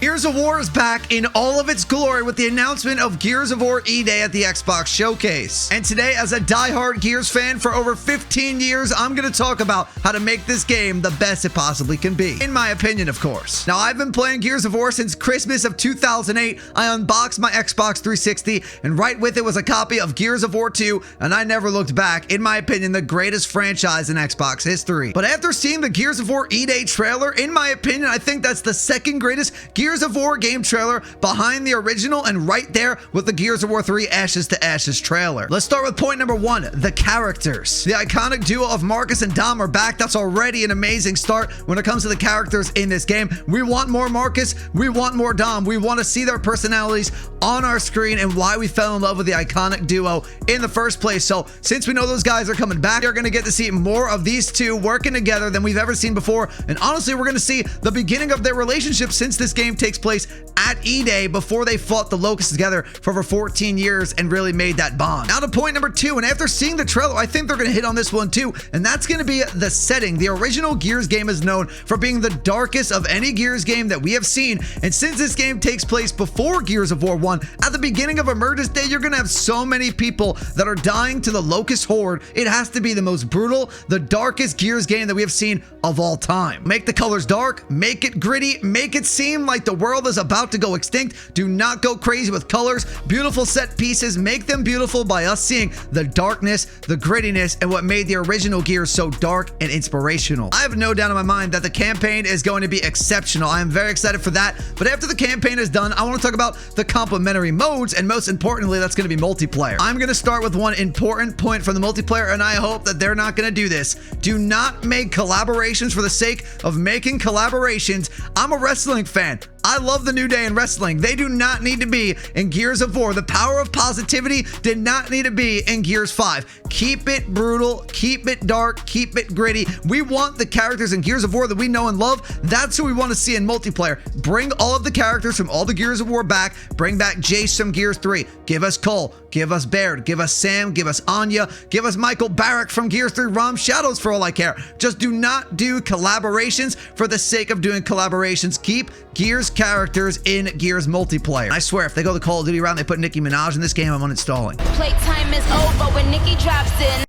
Gears of War is back in all of its glory with the announcement of Gears of War EDAY at the Xbox Showcase. And today, as a diehard Gears fan for over 15 years, I'm going to talk about how to make this game the best it possibly can be. In my opinion, of course. Now, I've been playing Gears of War since Christmas of 2008. I unboxed my Xbox 360, and right with it was a copy of Gears of War 2, and I never looked back. In my opinion, the greatest franchise in Xbox history. But after seeing the Gears of War EDAY trailer, in my opinion, I think that's the second greatest Gears of War game trailer behind the original and right there with the Gears of War 3 Ashes to Ashes trailer. Let's start with point number one, the characters. The iconic duo of Marcus and Dom are back. That's already an amazing start when it comes to the characters in this game. We want more Marcus. We want more Dom. We want to see their personalities on our screen and why we fell in love with the iconic duo in the first place. So since we know those guys are coming back, you're going to get to see more of these two working together than we've ever seen before. And honestly, we're going to see the beginning of their relationship since this game takes place at EDAY before they fought the Locusts together for over 14 years and really made that bond. Now to point number two, and after seeing the trailer, I think they're going to hit on this one too, and that's going to be the setting. The original Gears game is known for being the darkest of any Gears game that we have seen, and since this game takes place before Gears of War 1, at the beginning of Emergence Day, you're going to have so many people that are dying to the Locust Horde. It has to be the most brutal, the darkest Gears game that we have seen of all time. Make the colors dark, make it gritty, make it seem like the world is about to go extinct. Do not go crazy with colors. Beautiful set pieces, make them beautiful by us seeing the darkness, the grittiness, and what made the original Gears so dark and inspirational. I have no doubt in my mind that the campaign is going to be exceptional. I am very excited for that. But after the campaign is done, I want to talk about the complementary modes, and most importantly, that's going to be multiplayer. I'm going to start with one important point from the multiplayer, and I hope that they're not going to do this. Do not make collaborations for the sake of making collaborations. I'm a wrestling fan. I love the New Day in wrestling. They do not need to be in Gears of War. The power of positivity did not need to be in Gears 5. Keep it brutal, keep it dark, keep it gritty. We want the characters in Gears of War that we know and love. That's who we want to see in multiplayer. Bring all of the characters from all the Gears of War back. Bring back Jace from Gears 3. Give us Cole. Give us Baird. Give us Sam. Give us Anya. Give us Michael Barrack from Gears 3. Rom Shadows for all I care. Just do not do collaborations for the sake of doing collaborations. Keep Gears characters in Gears multiplayer. I swear, if they go the Call of Duty route and they put Nicki Minaj in this game, I'm uninstalling. Playtime is over when Nicki drops in.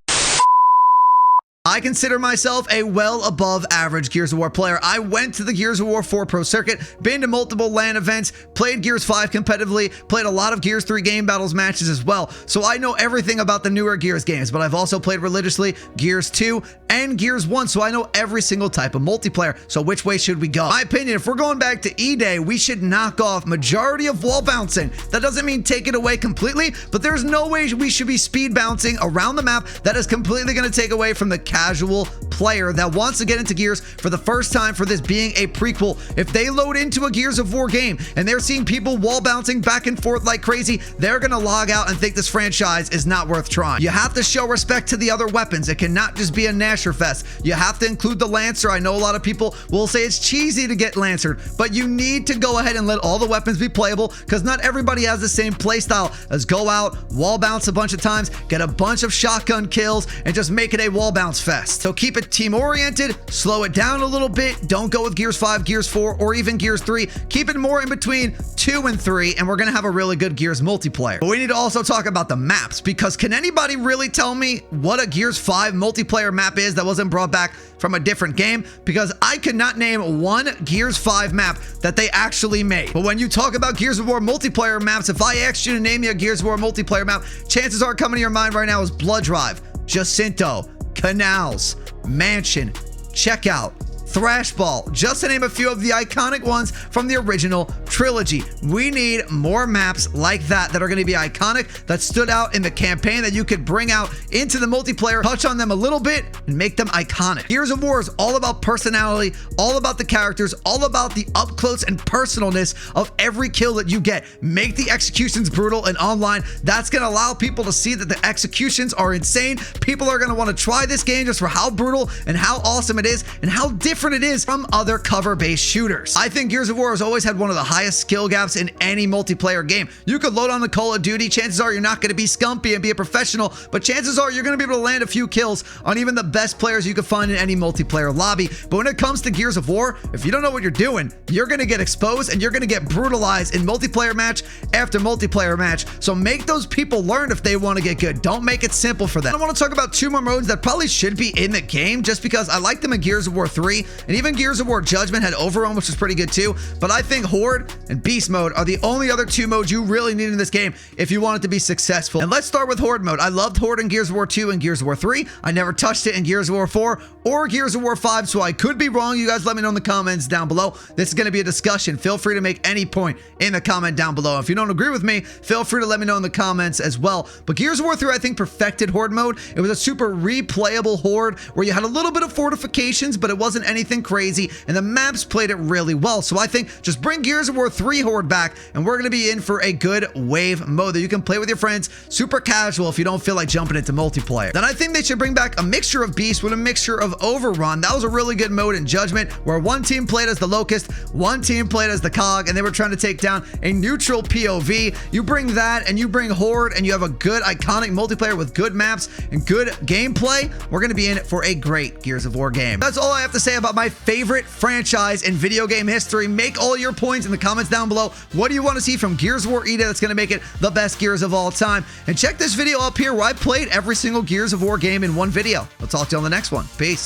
I consider myself a well above average Gears of War player. I went to the Gears of War 4 Pro Circuit, been to multiple LAN events, played Gears 5 competitively, played a lot of Gears 3 game battles matches as well. So I know everything about the newer Gears games, but I've also played religiously Gears 2 and Gears 1, so I know every single type of multiplayer. So which way should we go? My opinion, if we're going back to EDAY, we should knock off majority of wall bouncing. That doesn't mean take it away completely, but there's no way we should be speed bouncing around the map. That is completely going to take away from the casual player that wants to get into Gears for the first time, for this being a prequel. If they load into a Gears of War game and they're seeing people wall bouncing back and forth like crazy, they're going to log out and think this franchise is not worth trying. You have to show respect to the other weapons. It cannot just be a Nasher fest. You have to include the Lancer. I know a lot of people will say it's cheesy to get Lancered, but you need to go ahead and let all the weapons be playable, because not everybody has the same playstyle as go out, wall bounce a bunch of times, get a bunch of shotgun kills, and just make it a wall bounce fest. So keep it team oriented, slow it down a little bit. Don't go with Gears 5, Gears 4, or even Gears 3. Keep it more in between 2 and 3, and we're going to have a really good Gears multiplayer. But we need to also talk about the maps, because can anybody really tell me what a Gears 5 multiplayer map is that wasn't brought back from a different game? Because I could not name one Gears 5 map that they actually made. But when you talk about Gears of War multiplayer maps, if I asked you to name me a Gears of War multiplayer map, chances are coming to your mind right now is Blood Drive, Jacinto, Canals, Mansion, Checkout, Thrashball, just to name a few of the iconic ones from the original trilogy. We need more maps like that are going to be iconic, that stood out in the campaign, that you could bring out into the multiplayer, touch on them a little bit, and make them iconic. Gears of War is all about personality, all about the characters, all about the up close and personalness of every kill that you get. Make the executions brutal and online. That's going to allow people to see that the executions are insane. People are going to want to try this game just for how brutal and how awesome it is and how different different it is from other cover-based shooters. I think Gears of War has always had one of the highest skill gaps in any multiplayer game. You could load on the Call of Duty, chances are you're not going to be scumpy and be a professional, but chances are you're going to be able to land a few kills on even the best players you could find in any multiplayer lobby. But when it comes to Gears of War, if you don't know what you're doing, you're going to get exposed and you're going to get brutalized in multiplayer match after multiplayer match. So make those people learn if they want to get good. Don't make it simple for them. I want to talk about two more modes that probably should be in the game just because I like them in Gears of War 3, and even Gears of War Judgment had Overrun, which was pretty good too. But I think Horde and Beast mode are the only other two modes you really need in this game if you want it to be successful. And let's start with Horde mode. I loved Horde in Gears of War 2 and Gears of War 3. I never touched it in Gears of War 4 or Gears of War 5, so I could be wrong. You guys let me know in the comments down below. This is going to be a discussion. Feel free to make any point in the comment down below. If you don't agree with me, feel free to let me know in the comments as well. But Gears of War 3, I think, perfected Horde mode. It was a super replayable Horde where you had a little bit of fortifications, but it wasn't anything crazy, and the maps played it really well. So I think just bring Gears of War 3 Horde back, and we're going to be in for a good wave mode that you can play with your friends, super casual if you don't feel like jumping into multiplayer. Then I think they should bring back a mixture of Beast with a mixture of Overrun. That was a really good mode in Judgment where one team played as the Locust, one team played as the Cog, and they were trying to take down a neutral POV. You bring that and you bring Horde and you have a good iconic multiplayer with good maps and good gameplay. We're going to be in it for a great Gears of War game. That's all I have to say about my favorite franchise in video game history. Make all your points in the comments down below. What do you want to see from Gears of War EDAY that's going to make it the best Gears of all time? And check this video up here where I played every single Gears of War game in one video. I'll talk to you on the next one. Peace.